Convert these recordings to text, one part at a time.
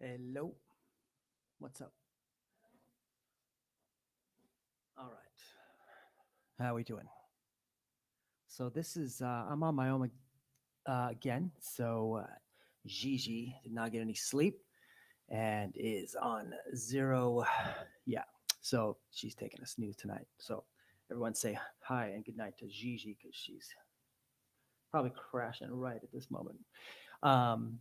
Hello. What's up? All right. How are we doing? So this is I'm on my own again. So Gigi did not get any sleep and is on zero. Yeah. So she's taking a snooze tonight. So everyone say hi and good night to Gigi because she's probably crashing right at this moment. Um,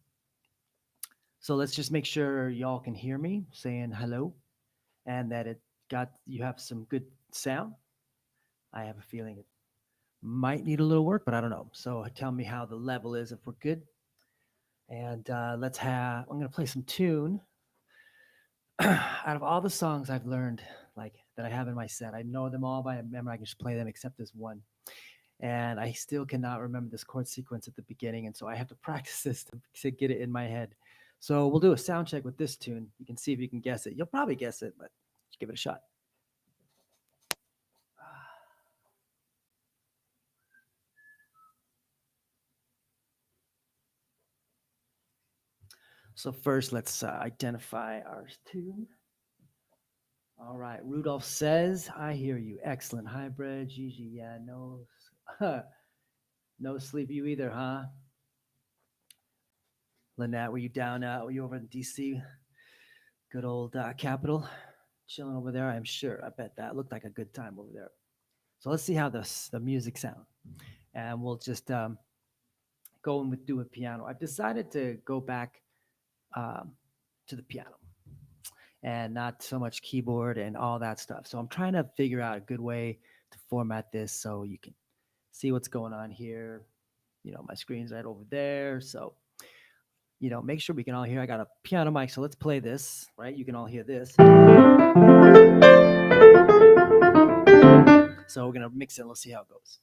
so let's just make sure y'all can hear me saying hello and that it got you have some good sound. I have a feeling it might need a little work, but I don't know. So tell me how the level is if we're good. And let's have, I'm going to play some tune. Out of all the songs I've learned, like that I have in my set, I know them all by memory. I can just play them except this one. And I still cannot remember this chord sequence at the beginning. And so I have to practice this to get it in my head. So we'll do a sound check with this tune. You can see if you can guess it. You'll probably guess it, but give it a shot. So first, let's identify our tune. All right. Rudolph says, I hear you. Excellent. Hybrid, Gigi. Yeah, no, no sleep. You either, huh? Lynette, were you down? Were you over in DC? Good old capital. Chilling over there, I'm sure. I bet that looked like a good time over there. So let's see how the music sound. And we'll just go and do a piano. I've decided to go back um, to the piano and not so much keyboard and all that stuff. So I'm trying to figure out a good way to format this so you can see what's going on here. My screen's right over there. So, make sure we can all hear. I got a piano mic, so let's play this, right? You can all hear this. So we're gonna mix it and let's see how it goes.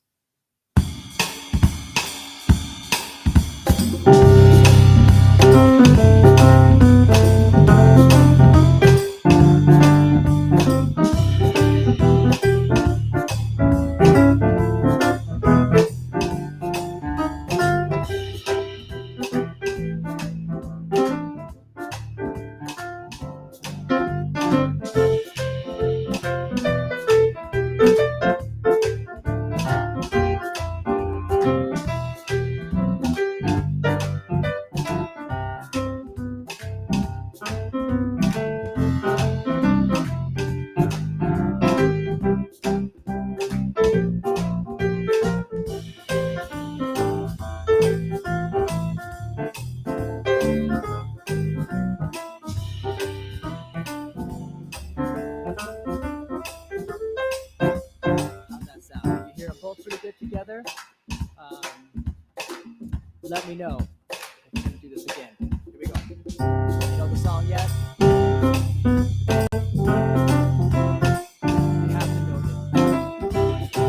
How's that sound? You hear them both pretty good together? Um, Let me know if we're gonna do this again. Here we go. You know the song yet? You have to know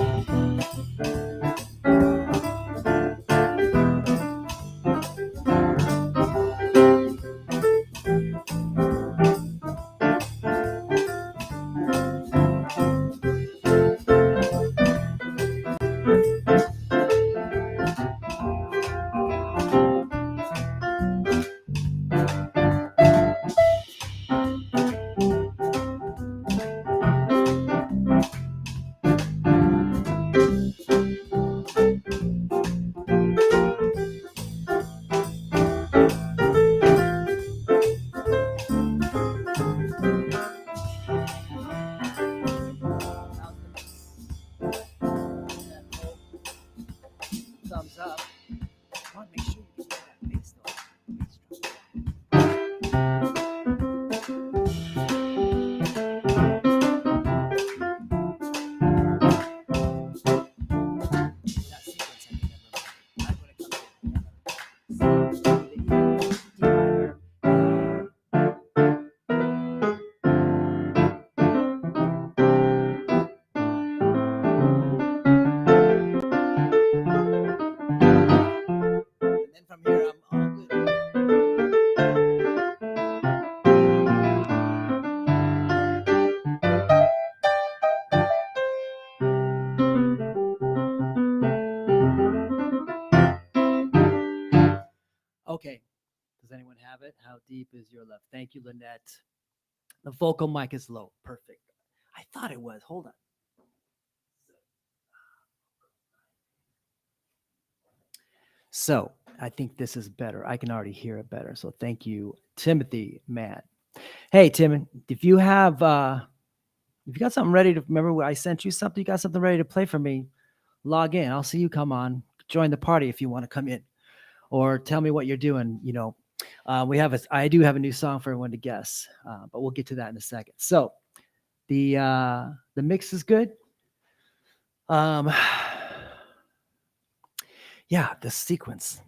have it. How deep is your love? Thank you, Lynette. The vocal mic is low. Perfect. I thought it was. Hold on. So I think this is better. I can already hear it better. So thank you, Timothy, man. Hey, Tim, if you got something ready to remember, I sent you something. You got something ready to play for me? Log in. I'll see you. Come on, join the party if you want to come in, or tell me what you're doing. I do have a new song for everyone to guess, but we'll get to that in a second. So the mix is good. Yeah, the sequence.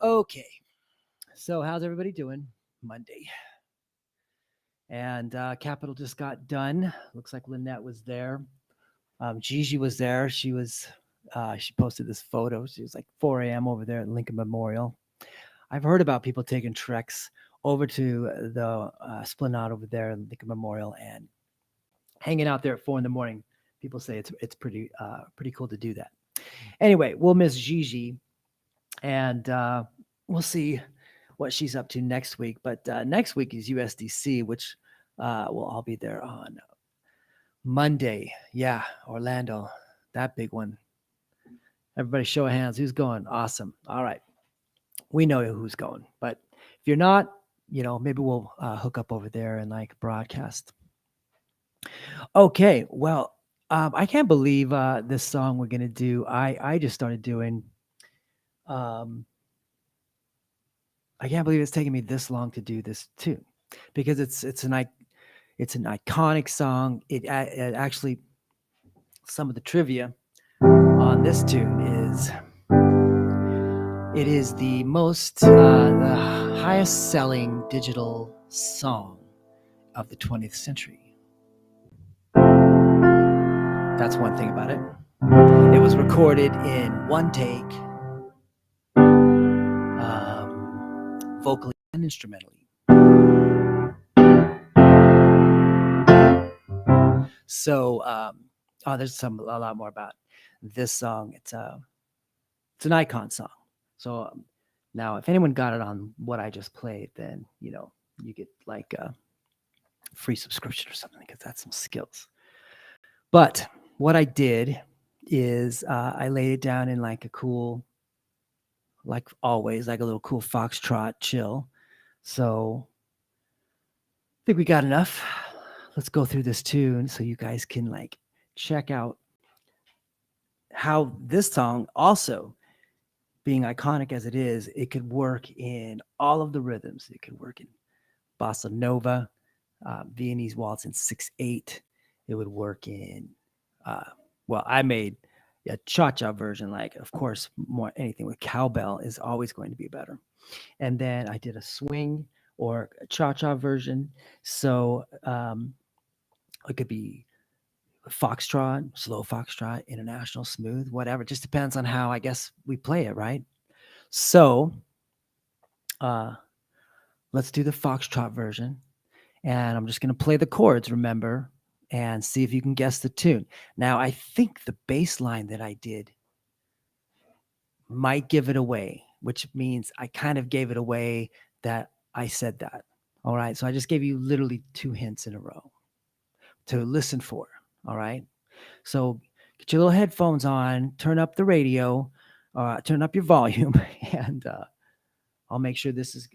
Okay, so how's everybody doing? Monday. And Capital just got done. Looks like Lynette was there. Gigi was there. She posted this photo. She was like 4 a.m. over there at Lincoln Memorial. I've heard about people taking treks over to the Esplanade over there at Lincoln Memorial and hanging out there at 4 in the morning. People say it's pretty cool to do that. Anyway, we'll miss Gigi, and we'll see what she's up to next week. But next week is USDC, which we'll all be there on Monday. Yeah, Orlando, that big one. Everybody show of hands. Who's going? Awesome. All right. We know who's going. But if you're not, maybe we'll hook up over there and like broadcast. Okay. Well, I can't believe this song we're going to do. I just started doing. I can't believe it's taken me this long to do this tune, because it's an iconic song. It actually, some of the trivia on this tune is it is the highest selling digital song of the 20th century. That's one thing about it. It was recorded in one take, vocally and instrumentally. So, there's a lot more about this song. It's an icon song. So now, if anyone got it on what I just played, then you get like a free subscription or something, because that's some skills. But what I did is I laid it down in like a cool, like always, like a little cool foxtrot chill. So I think we got enough. Let's go through this tune so you guys can like check out how this song, also being iconic as it is, it could work in all of the rhythms. It could work in bossa nova, Viennese waltz in 6/8. It would work in, I made a cha-cha version. Like, of course, more anything with cowbell is always going to be better. And then I did a swing or a cha-cha version. So it could be foxtrot, slow foxtrot, international, smooth, whatever. It just depends on how, I guess, we play it, right? So let's do the foxtrot version. And I'm just going to play the chords, remember, and see if you can guess the tune. Now, I think the bass line that I did might give it away, which means I kind of gave it away that I said that. All right. So I just gave you literally 2 hints in a row to listen for. All right. So get your little headphones on, turn up the radio, turn up your volume, and I'll make sure this is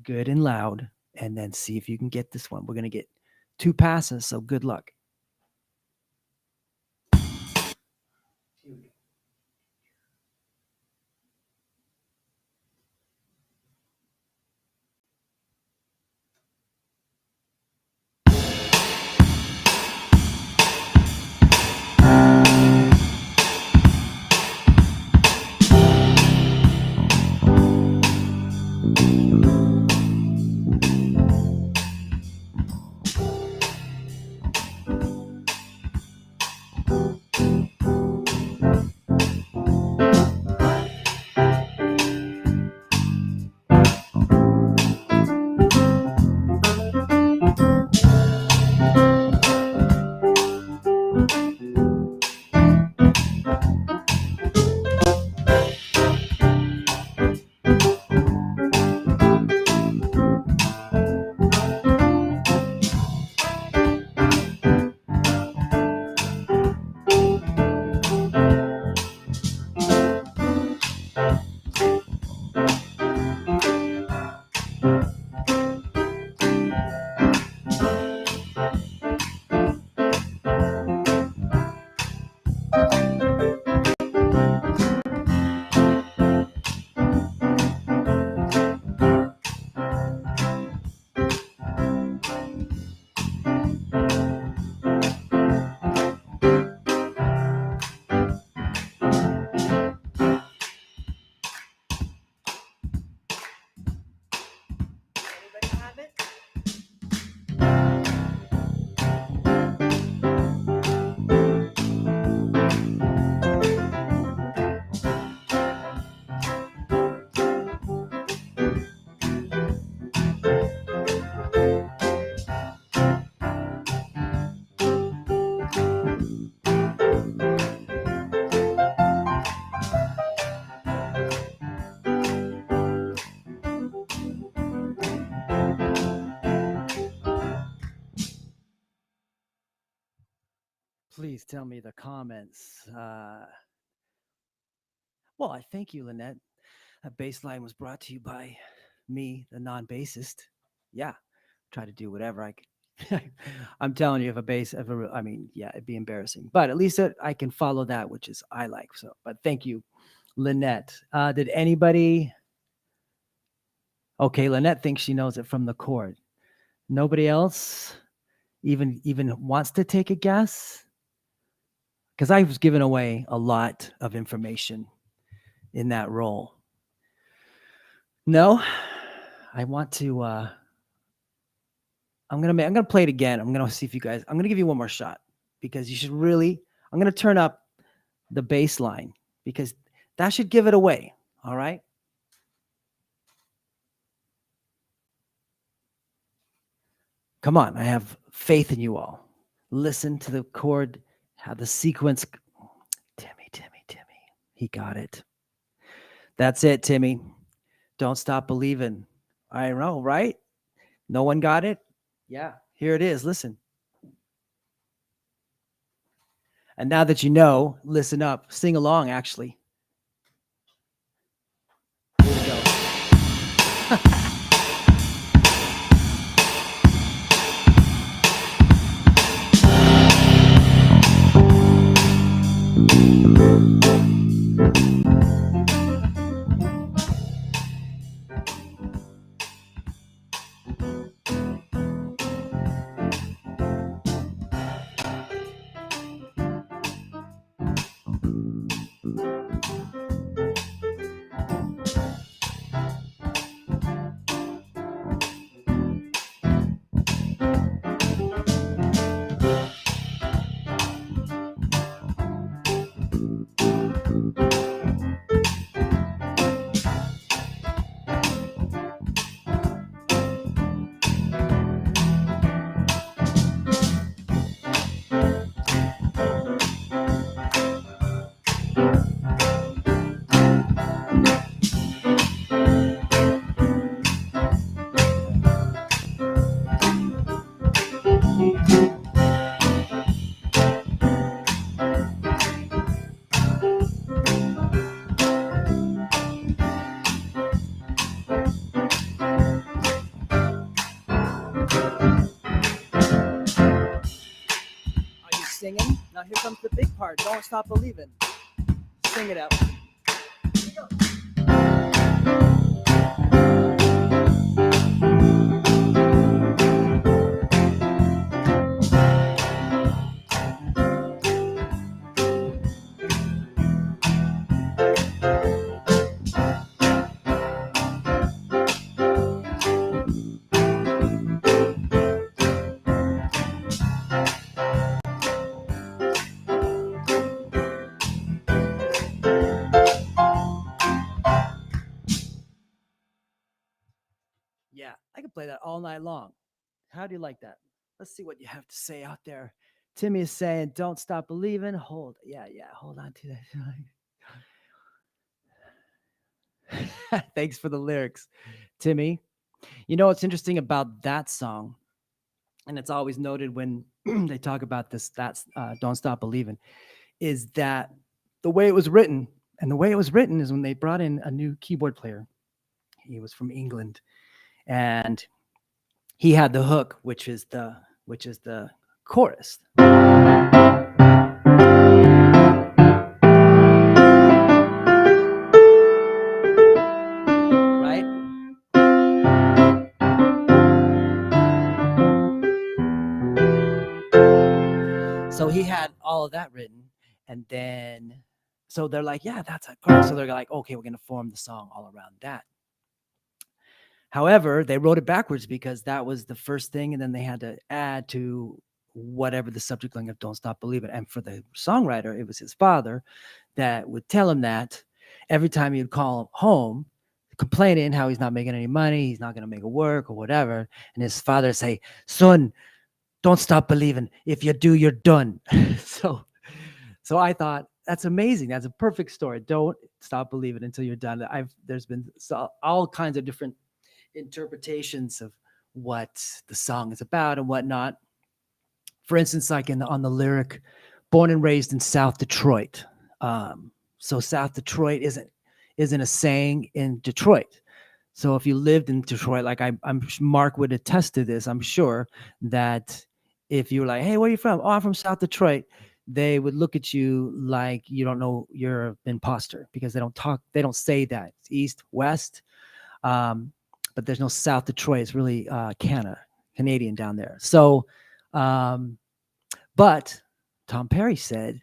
good and loud, and then see if you can get this one. We're going to get 2 passes, so good luck. Please tell me the comments. Well, I thank you, Lynette. That bass line was brought to you by me, the non-bassist. Yeah, try to do whatever I can. I'm telling you, if a bass, I mean, yeah, it'd be embarrassing. But at least I can follow that, which is I like. So, but thank you, Lynette. Did anybody? Okay, Lynette thinks she knows it from the chord. Nobody else even wants to take a guess, because I was giving away a lot of information in that role. No, I want to. I'm gonna play it again. I'm gonna see if you guys. I'm gonna give you one more shot because you should really. I'm gonna turn up the bass line because that should give it away. All right. Come on, I have faith in you all. Listen to the chord, how the sequence. Timmy. He got it. That's it, Timmy. Don't stop believing. I know, right? No one got it? Yeah, here it is. Listen. And now that you know, listen up. Sing along, actually. Here we go. Singing. Now here comes the big part. Don't stop believing. Sing it out. Yeah, I can play that all night long. How do you like that? Let's see what you have to say out there. Timmy is saying, "Don't stop believing." Yeah, hold on to that. Thanks for the lyrics, Timmy. You know what's interesting about that song, and it's always noted when they talk about this. That's "Don't Stop Believing," is that the way it was written, and the way it was written is when they brought in a new keyboard player. He was from England, and he had the hook, which is the chorus. Right? So he had all of that written, and then so they're like, yeah, that's a chorus. So they're like, okay, we're gonna form the song all around that. However, they wrote it backwards because that was the first thing, and then they had to add to whatever the subject line of "Don't Stop Believing." And for the songwriter, it was his father that would tell him that every time he'd call home, complaining how he's not making any money, he's not going to make it work or whatever, and his father would say, "Son, don't stop believing. If you do, you're done." so, so I thought that's amazing. That's a perfect story. Don't stop believing until you're done. There's been all kinds of different interpretations of what the song is about and whatnot. For instance, like on the lyric born and raised in South Detroit. So South Detroit isn't a saying in Detroit. So if you lived in Detroit, like I'm Mark would attest to this, I'm sure that if you were like, hey, where are you from? Oh, I'm from South Detroit. They would look at you like you don't know, you're an imposter, because they don't say that. It's East, West, but there's no South Detroit. It's really Canadian down there. So, but Tom Perry said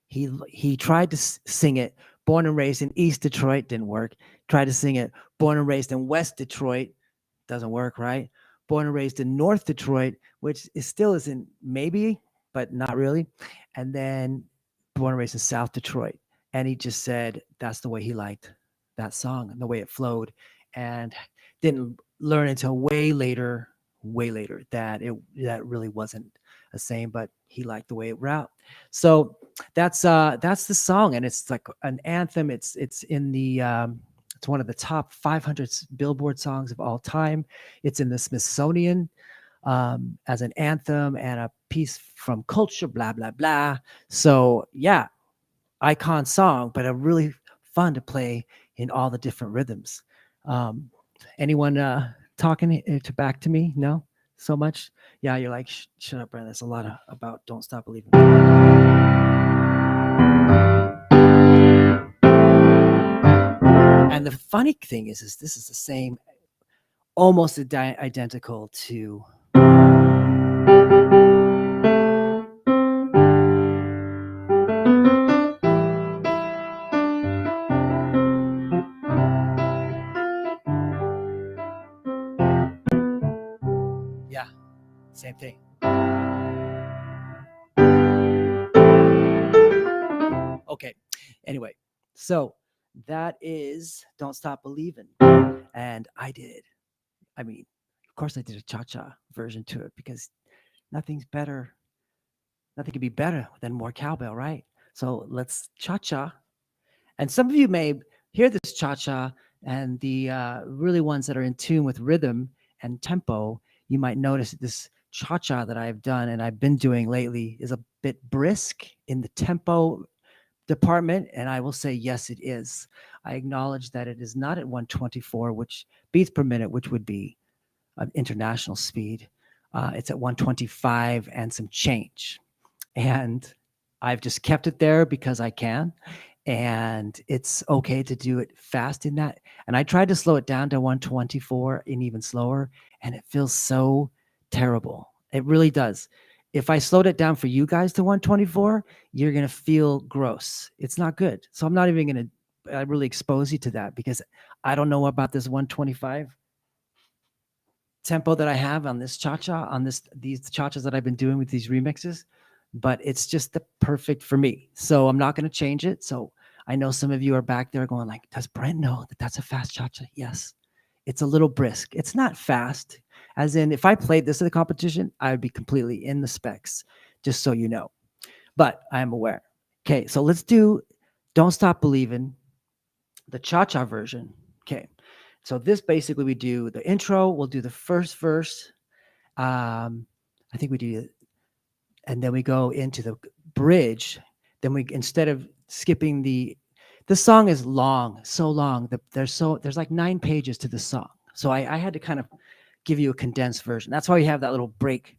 he tried to sing it, born and raised in East Detroit, didn't work. Tried to sing it, born and raised in West Detroit, doesn't work, right? Born and raised in North Detroit, which still isn't, maybe, but not really. And then born and raised in South Detroit. And he just said that's the way he liked that song and the way it flowed. And didn't learn until way later that that really wasn't a saying, but he liked the way it route. So that's the song, and it's like an anthem. It's in the it's one of the top 500 Billboard songs of all time. It's in the Smithsonian as an anthem and a piece from culture, blah blah blah. So yeah, icon song, but a really fun to play in all the different rhythms. Anyone talking to back to me? No, so much. Yeah, you're like, shut up, Brandon. There's a lot about Don't Stop Believing. And the funny thing is this is the same, almost identical to. Yeah, same thing. Okay, anyway, so that is Don't Stop Believing. And I mean, of course I did a cha-cha version to it, because nothing could be better than more cowbell, right? So let's cha-cha. And some of you may hear this cha-cha, and the really ones that are in tune with rhythm and tempo, you might notice that this cha-cha that I've done and I've been doing lately is a bit brisk in the tempo department, and I will say yes, it is. I acknowledge that it is not at 124 beats per minute, which would be an international speed. It's at 125 and some change, and I've just kept it there because I can, and it's okay to do it fast in that. And I tried to slow it down to 124 and even slower, and it feels so terrible. It really does. If I slowed it down for you guys to 124, you're going to feel gross. It's not good. So I'm not even going to really expose you to that, because I don't know about this 125 tempo that I have on this cha-cha, on these cha-chas that I've been doing with these remixes, but it's just the perfect for me. So I'm not going to change it. So I know some of you are back there going like, does Brent know that that's a fast cha-cha? Yes. It's a little brisk. It's not fast. As in, if I played this at a competition, I would be completely in the specs, just so you know. But I am aware. Okay, so let's do Don't Stop Believing, the cha-cha version. Okay, so this basically we do the intro, we'll do the first verse. I think we do, and then we go into the bridge. Then we, instead of skipping the song is long, so long. There's like 9 pages to the song. So I had to kind of give you a condensed version. That's why we have that little break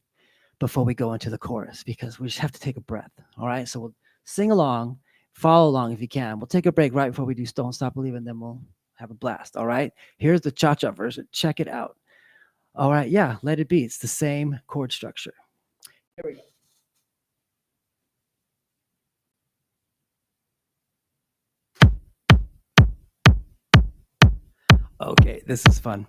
before we go into the chorus, because we just have to take a breath. All right, so we'll sing along, follow along if you can. We'll take a break right before we do Don't Stop Believing, then we'll have a blast. All right, here's the cha-cha version. Check it out. All right, yeah, let it be. It's the same chord structure. Here we go. Okay, this is fun.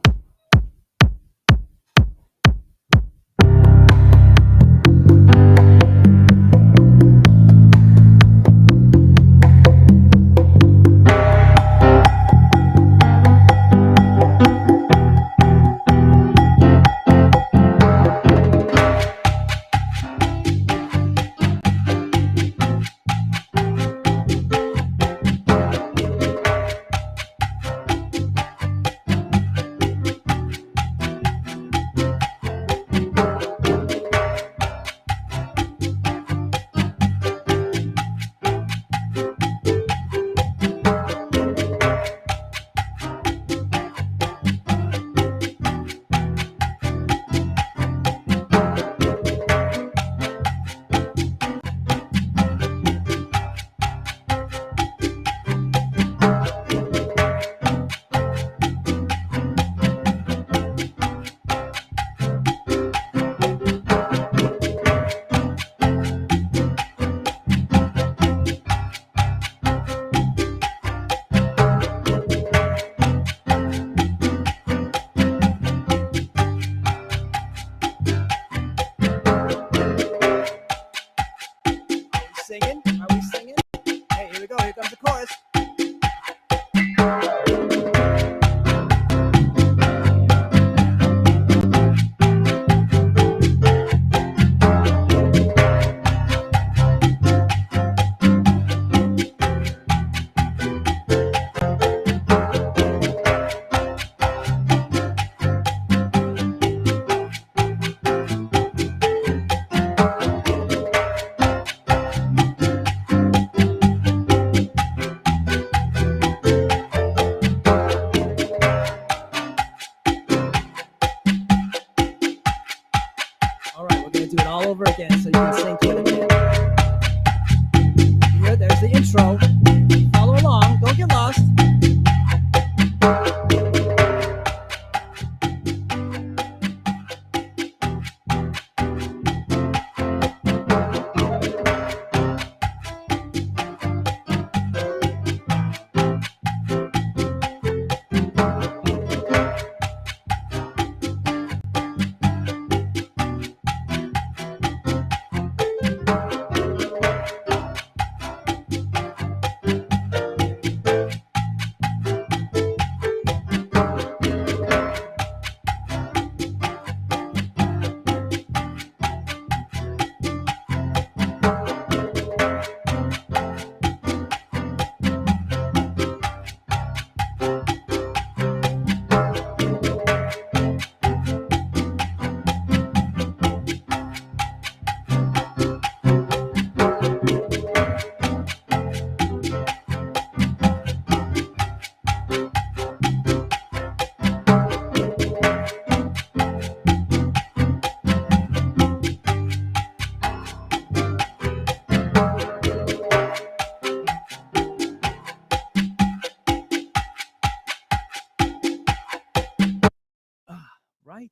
right?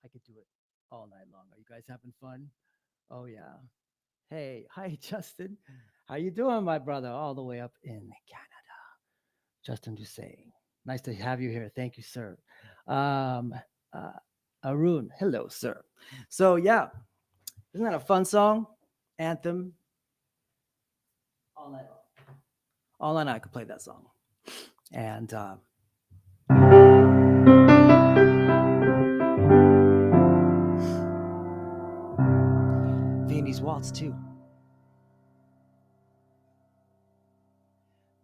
I could do it all night long. Are you guys having fun? Oh yeah. Hey, hi Justin. How you doing, my brother? All the way up in Canada. Justin Dusay. Nice to have you here. Thank you, sir. Um, uh, Arun, hello, sir. So yeah, isn't that a fun song? Anthem. All night long. All night I could play that song. And Viennese Waltz too.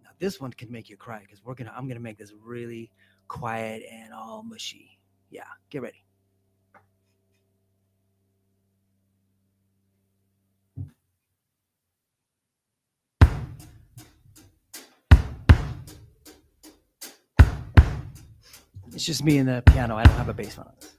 Now this one can make you cry because I'm gonna make this really quiet and all mushy. Yeah, get ready. It's just me and the piano. I don't have a bass on it.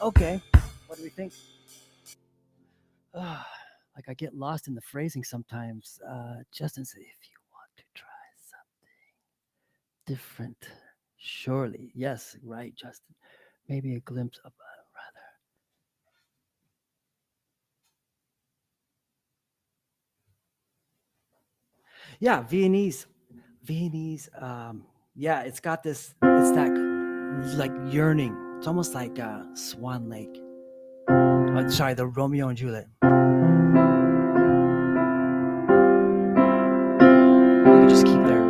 Okay, what do we think? Ah, like I get lost in the phrasing sometimes. Justin said, if you want to try something different, surely. Yes, right, Justin. Maybe a glimpse of rather. Yeah, Viennese. Yeah, it's got this. It's that like yearning. It's almost like Swan Lake. Sorry, the Romeo and Juliet. You can just keep there.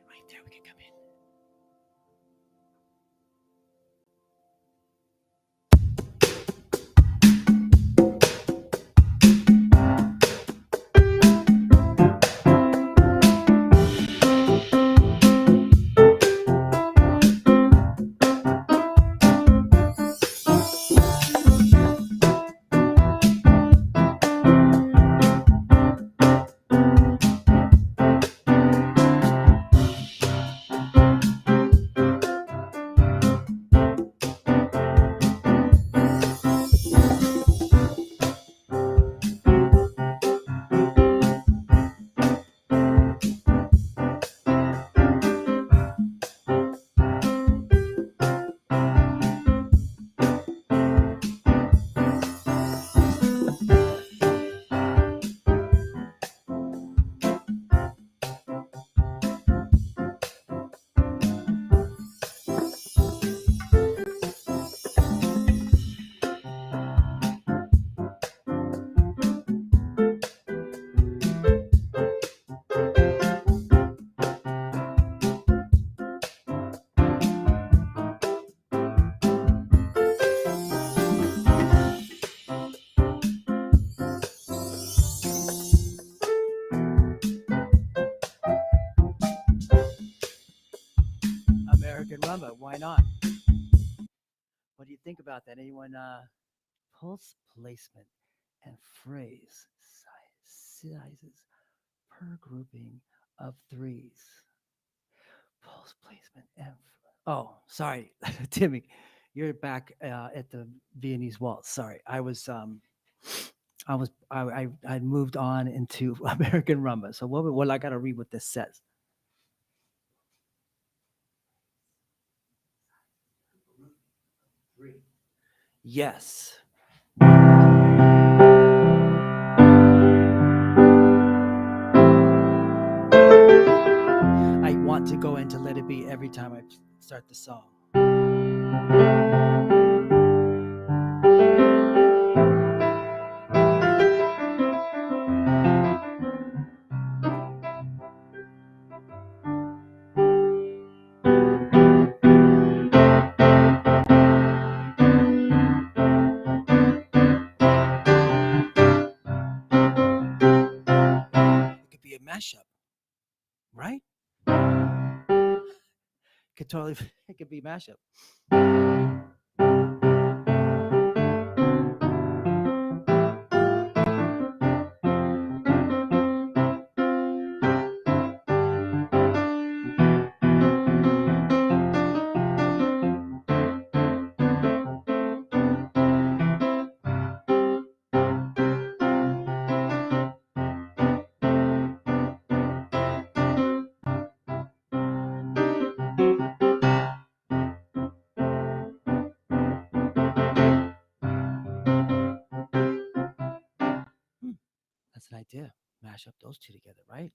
Right there, we can come in. American rumba. Why not? What do you think about that? Anyone? Pulse placement and phrase sizes per grouping of threes. Pulse placement and oh, sorry, Timmy, you're back at the Viennese waltz. Sorry, I moved on into American rumba. So what I got to read what this says. Yes. I want to go into Let It Be every time I start the song. It could be a mashup, right? Could totally it could be mashup. Hmm, that's an idea. Mash up those two together, right?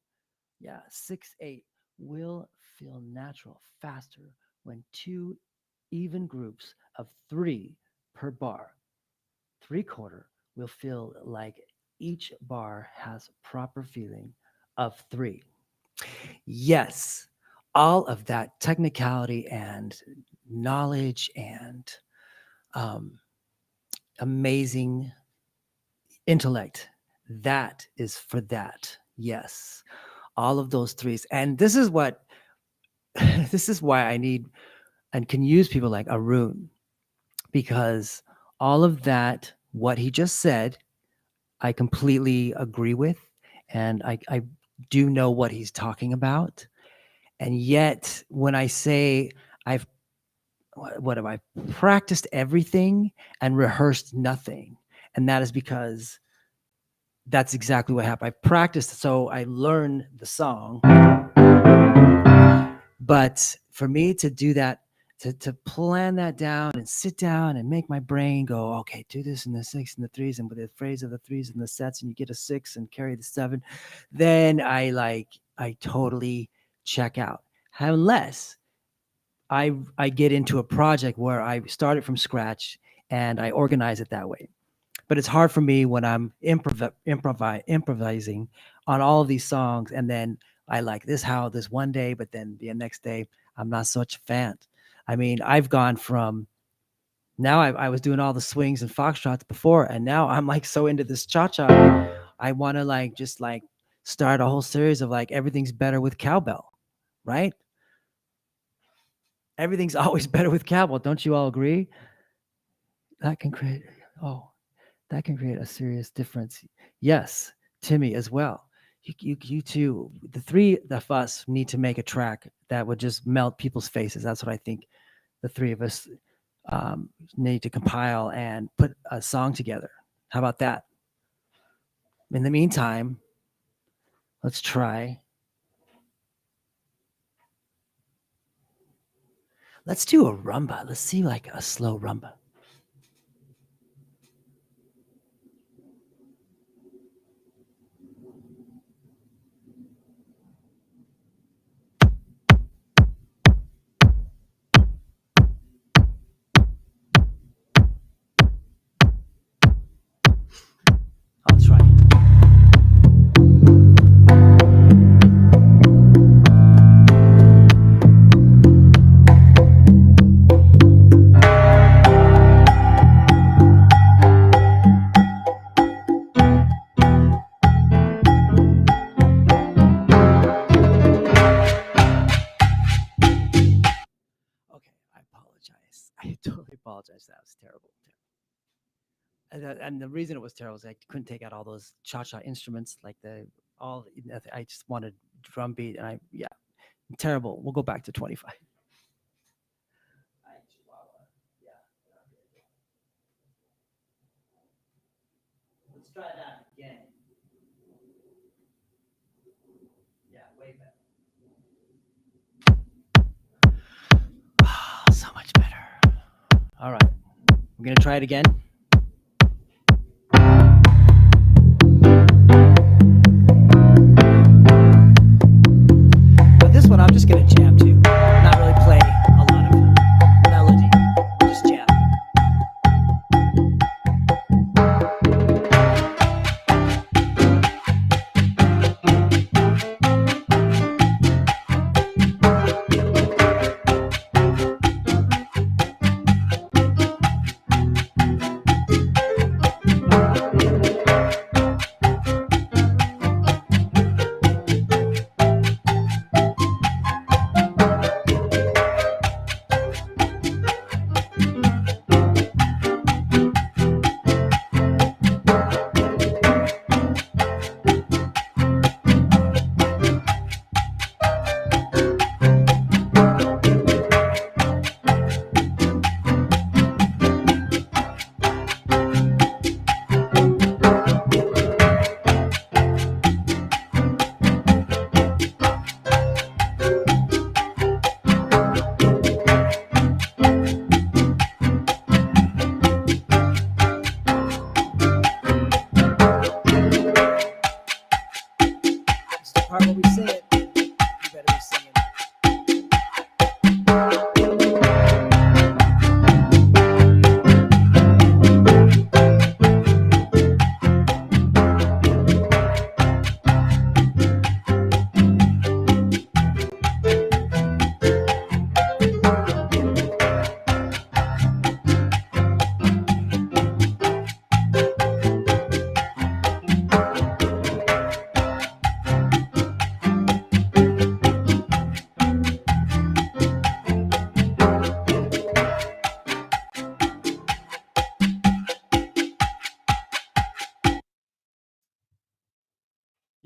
Yeah, 6/8 will feel natural faster when two even groups of three per bar. 3/4 will feel like each bar has proper feeling of three. Yes, all of that technicality and knowledge and um, amazing intellect. That is for that. Yes, all of those threes. And this is what this is why I need and can use people like Arun, because all of that, what he just said, I completely agree with. And I do know what he's talking about. And yet, when I say I've, what have I practiced everything and rehearsed nothing? And that is because that's exactly what happened. I practiced, so I learned the song. But for me to do that, to plan that down and sit down and make my brain go, okay, do this in the six and the threes, and with the phrase of the threes and the sets, and you get a six and carry the seven, then I totally check out. Unless I get into a project where I start it from scratch and I organize it that way. But it's hard for me when I'm improvising on all of these songs, and then I like this one day, but then the next day I'm not such a fan. I mean, I've gone from now I was doing all the swings and foxtrots before, and now I'm like so into this cha-cha. I want to like just like start a whole series of like everything's better with cowbell, right? Everything's always better with cowbell. Don't you all agree? That can create oh, that can create a serious difference. Yes, Timmy as well. You two, the three of us need to make a track that would just melt people's faces. That's what I think the three of us need to compile and put a song together. How about that? In the meantime, let's try. Let's do a rumba. Let's see like a slow rumba. I'll try. Okay, I apologize. I totally apologize. That was terrible. And the reason it was terrible is I couldn't take out all those cha-cha instruments, like I just wanted drum beat, and yeah, terrible. We'll go back to 25. Let's try that again. Yeah, way better. Oh, so much better. All right, I'm gonna try it again. But this one I'm just gonna jam to, not really play a lot of melody, just jam.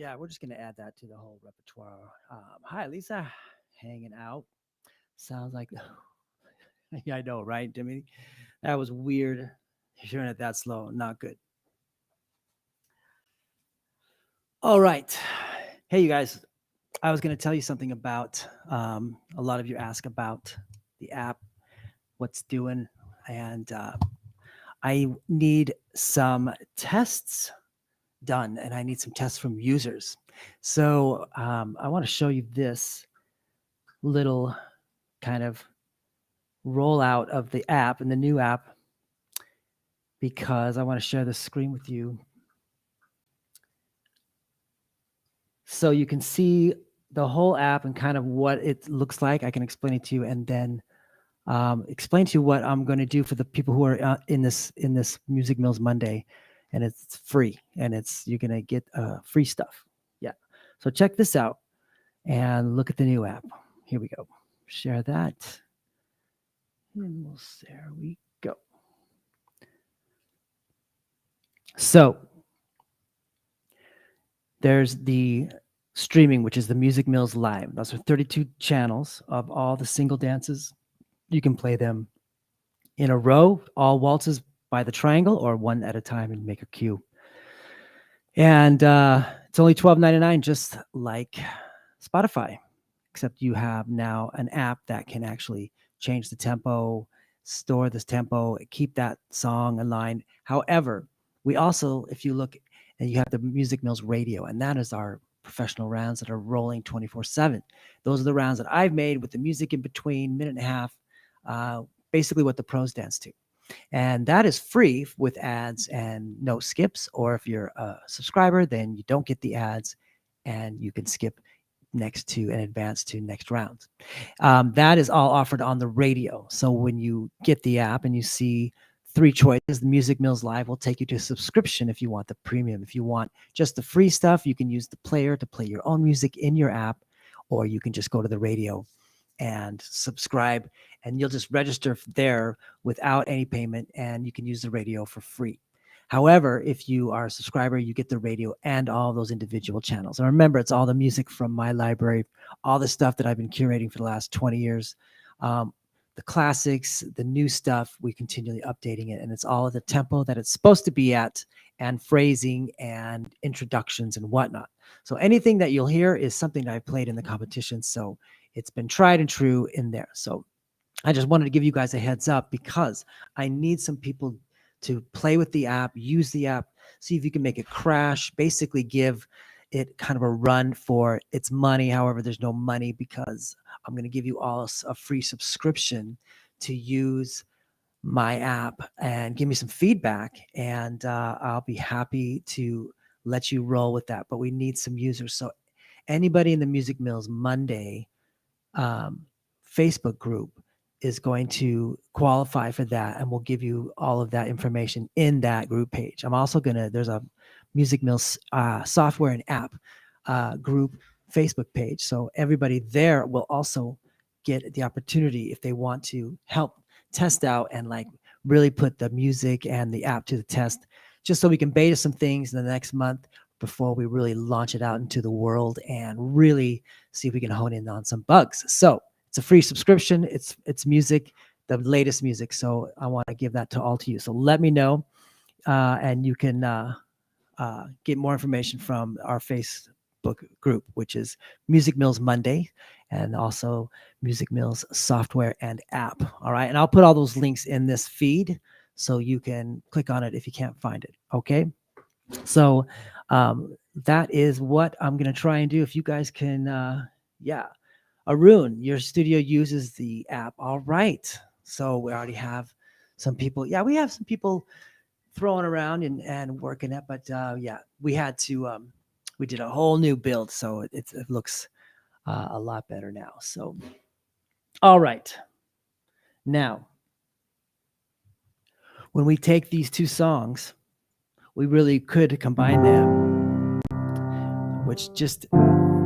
Yeah, we're just gonna add that to the whole repertoire. Hi, Lisa, hanging out. Sounds like, yeah, I know, right, Jimmy? That was weird. Hearing it that slow, not good. All right. Hey, you guys. I was going to tell you something about. A lot of you ask about the app, what's doing, and I need some tests done, and I need some tests from users. So I want to show you this little kind of rollout of the app and the new app because I want to share the screen with you so you can see the whole app and kind of what it looks like. I can explain it to you, and then explain to you what I'm going to do for the people who are in this Music Mills Monday, and it's free, and you're going to get free stuff. Yeah. So check this out and look at the new app. Here we go. Share that. And there we go. So there's the streaming, which is the Music Mills Live. Those are 32 channels of all the single dances. You can play them in a row, all waltzes by the triangle, or one at a time and make a cue. And it's only $12.99, just like Spotify, except you have now an app that can actually change the tempo, store this tempo, keep that song aligned. However, we also, if you look, and you have the Music Mills Radio, and that is our professional rounds that are rolling 24/7. Those are the rounds that I've made with the music in between, minute and a half, basically what the pros dance to. And that is free with ads and no skips. Or if you're a subscriber, then you don't get the ads and you can skip next to and advance to next rounds. That is all offered on the radio. So when you get the app and you see three choices, the Music Mills Live will take you to a subscription if you want the premium. If you want just the free stuff, you can use the player to play your own music in your app, or you can just go to the radio and subscribe, and you'll just register there without any payment, and you can use the radio for free. However, if you are a subscriber, you get the radio and all those individual channels. And remember, it's all the music from my library, all the stuff that I've been curating for the last 20 years. The classics, the new stuff, we continually updating it, and it's all at the tempo that it's supposed to be at, and phrasing and introductions and whatnot. So anything that you'll hear is something that I played in the competition. So it's been tried and true in there. So I just wanted to give you guys a heads up because I need some people to play with the app, use the app, see if you can make it crash, basically give it kind of a run for its money. However, there's no money because I'm going to give you all a free subscription to use my app and give me some feedback, and I'll be happy to let you roll with that. But we need some users. So anybody in the Music Mills Monday Facebook group is going to qualify for that, and we'll give you all of that information in that group page. I'm also there's a Music Mills software and app group Facebook page. So everybody there will also get the opportunity if they want to help test out and like really put the music and the app to the test, just so we can beta some things in the next month before we really launch it out into the world and really see if we can hone in on some bugs. So it's a free subscription. It's music, the latest music. So I want to give that to you. So let me know, and you can get more information from our Facebook group, which is Music Mills Monday, and also Music Mills software and app. All right, and I'll put all those links in this feed so you can click on it if you can't find it. Okay, so that is what I'm gonna try and do. If you guys can, yeah. Arun, your studio uses the app. All right. So we already have some people. Yeah, we have some people throwing around and working it. But yeah, we had to, we did a whole new build. So it looks a lot better now. So, all right. Now, when we take these two songs, we really could combine them, which just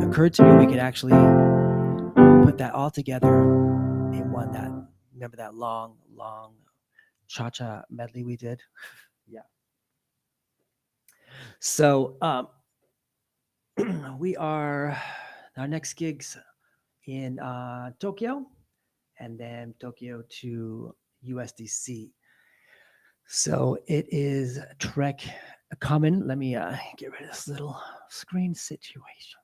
occurred to me. We could actually put that all together in one that, remember that long cha-cha medley we did? Yeah. So we are our next gigs in Tokyo, and then Tokyo to USDC. So it is Trek coming. Let me get rid of this little screen situation.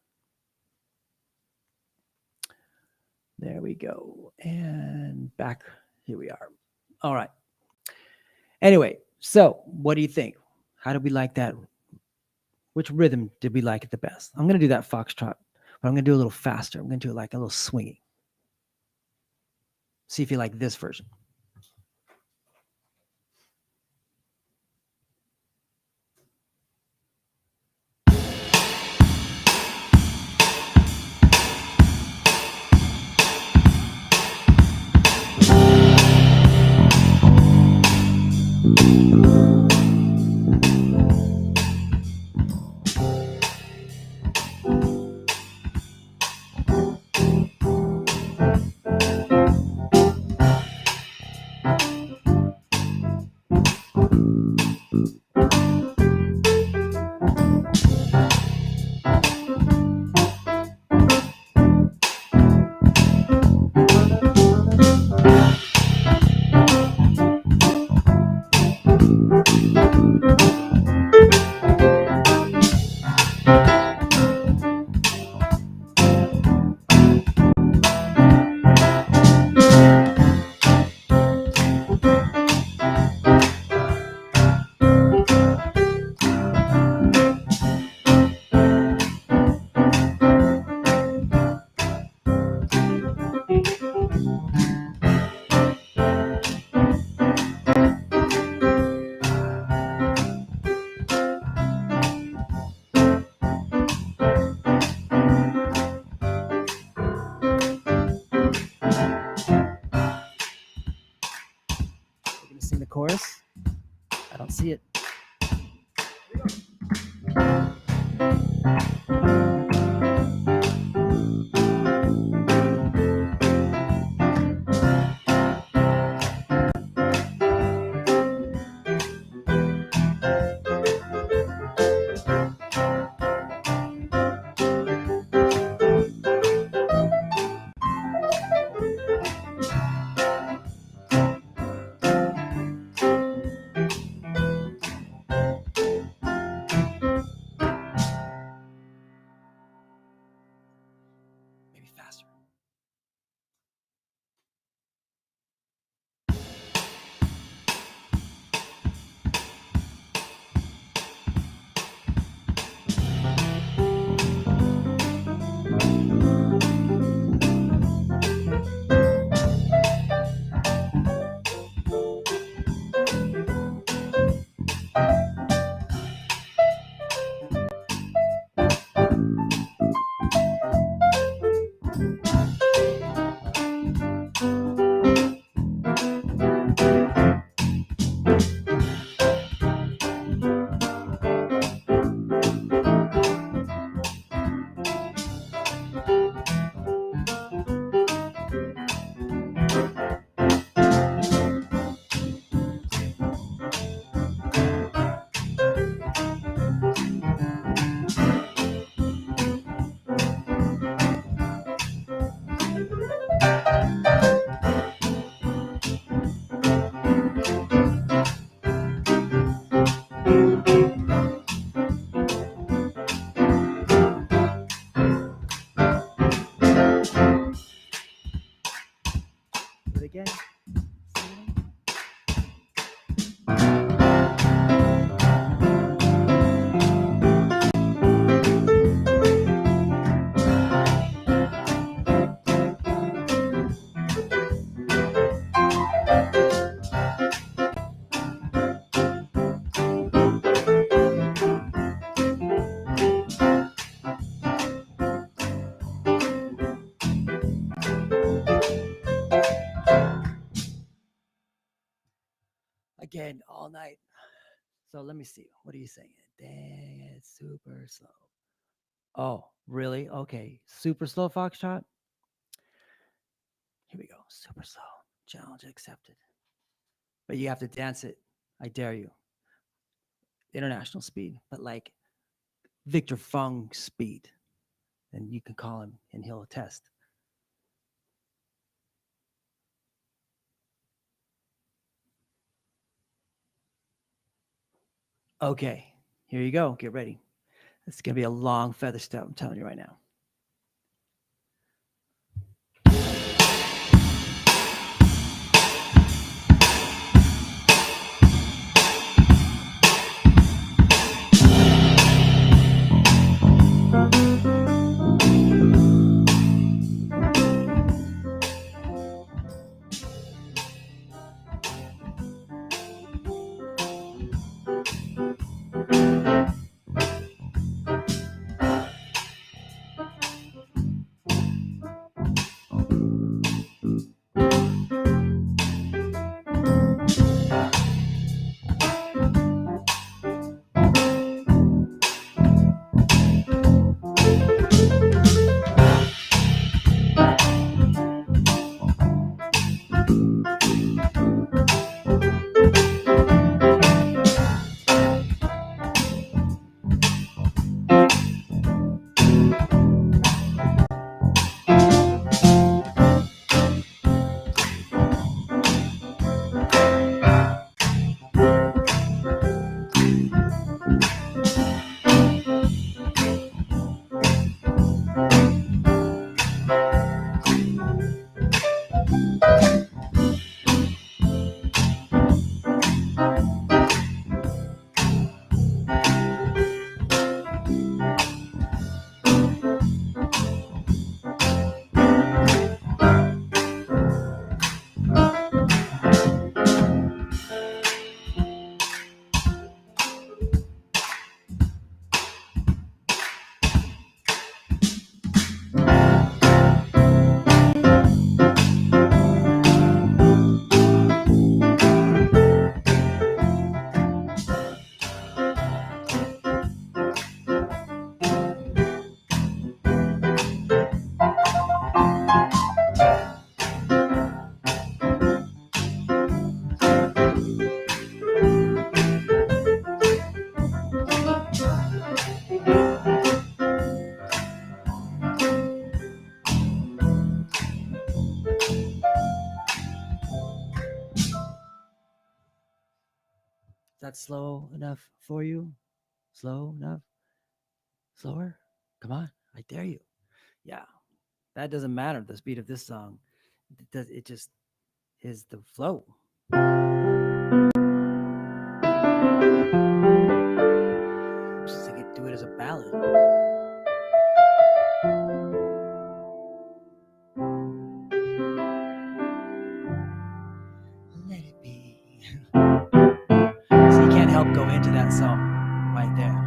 There we go. And back. Here we are. All right. Anyway, so what do you think? How did we like that? Which rhythm did we like it the best? I'm going to do that foxtrot, but I'm going to do a little faster. I'm going to do it like a little swingy. See if you like this version. We're going to sing the chorus. I don't see it. Maybe faster. Do it again. Again, all night. So let me see. What are you saying? Dang, it's super slow. Oh, really? Okay. Super slow foxtrot. Here we go. Super slow. Challenge accepted. But you have to dance it. I dare you. International speed, but like Victor Fung speed. And you can call him and he'll attest. Okay, here you go. Get ready. It's going to be a long feather step, I'm telling you right now. Is that slow enough for you? Slow enough? Slower? Come on, I dare you. Yeah, that doesn't matter. The speed of this song, it just is the flow. Just like do it as a ballad. Let it be. So you can't help go into that song right there.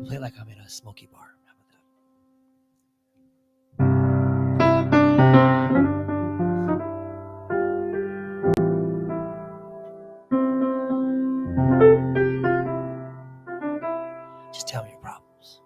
Play it like I'm in a smoky bar. How about that? Just tell me your problems.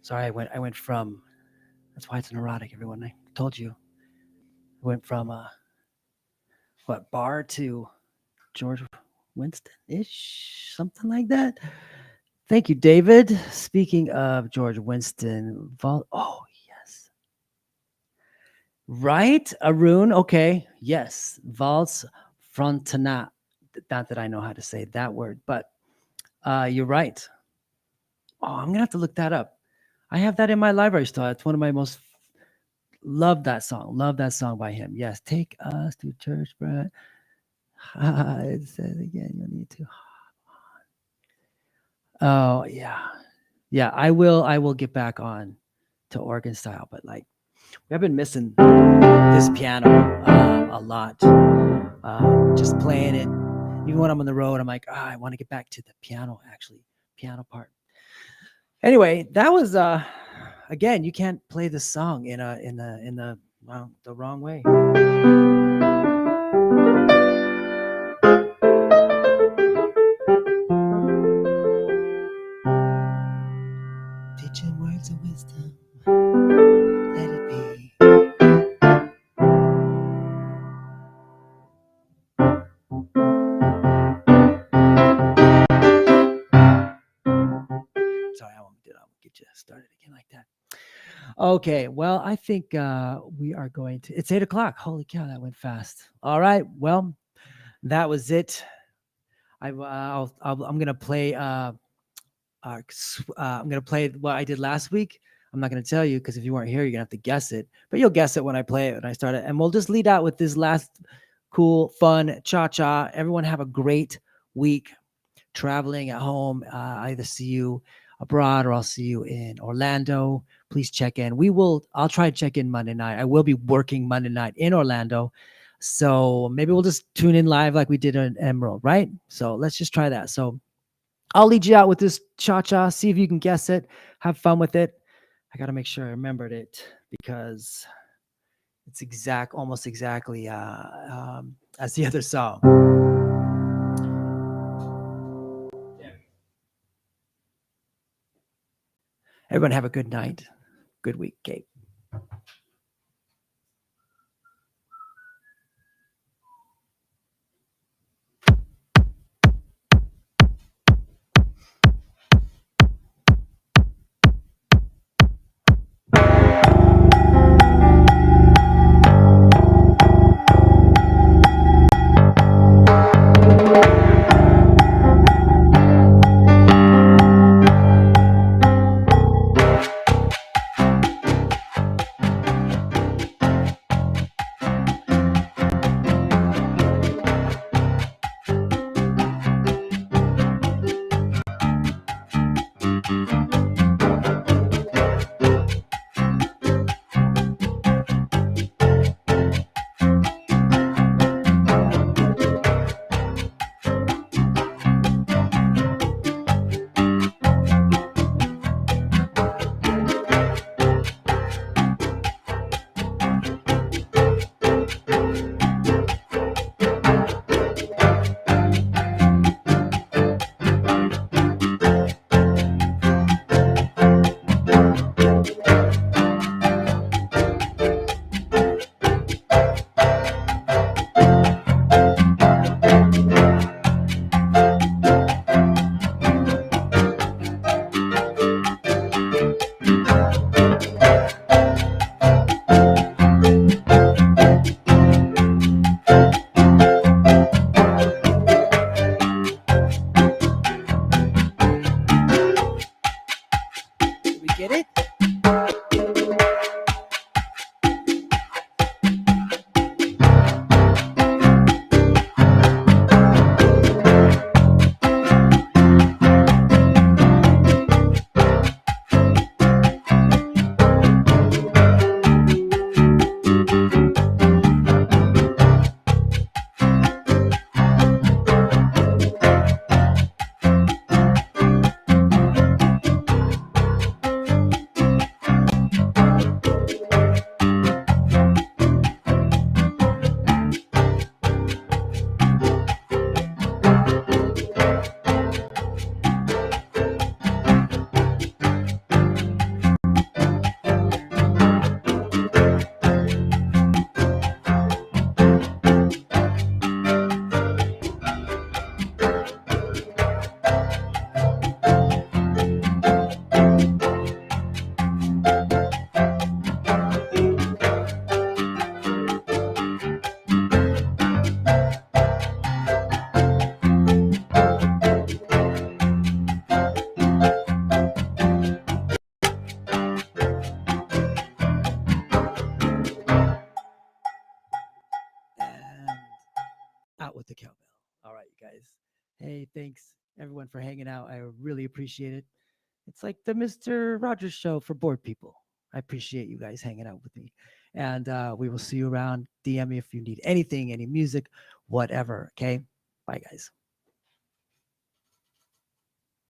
Sorry, I went from. That's why it's neurotic, everyone. I told you. I went from what bar to George Winston ish, something like that. Thank you, David. Speaking of George Winston, oh yes, right, Arun. Okay, yes, Valse Frontenac. Not that I know how to say that word, but you're right. Oh, I'm gonna have to look that up. I have that in my library still. It's one of my most love that song. Love that song by him. Yes, take us to church, Brett. It says again, you'll need to. Oh yeah, yeah. I will get back on to organ style, but like I've been missing this piano a lot. Just playing it, even when I'm on the road. I'm like, I want to get back to the piano. Actually, piano part. Anyway, that was again. You can't play the song the wrong way. Teaching words of wisdom, let it be. Sorry, I won't get you started again like that. Okay, well, I think we are going to. It's 8 o'clock. Holy cow, that went fast. All right, well, that was it. I'm gonna play. I'm gonna play what I did last week. I'm not gonna tell you because if you weren't here, you're gonna have to guess it. But you'll guess it when I play it when I start it, and we'll just lead out with this last cool, fun cha cha. Everyone have a great week traveling at home. I either see you abroad or I'll see you in Orlando. Please check in. I'll try to check in Monday night. I will be working Monday night in Orlando. So maybe we'll just tune in live like we did in Emerald, right? So let's just try that. So I'll lead you out with this cha-cha. See if you can guess it. Have fun with it. I got to make sure I remembered it because it's almost exactly as the other song. Everyone have a good night. Good week, Kate. the cowbell. All right, you guys. Hey, thanks everyone for hanging out. I really appreciate it. It's like the Mr. Rogers show for bored people. I appreciate you guys hanging out with me. And we will see you around. DM me if you need anything, any music, whatever. Okay. Bye, guys.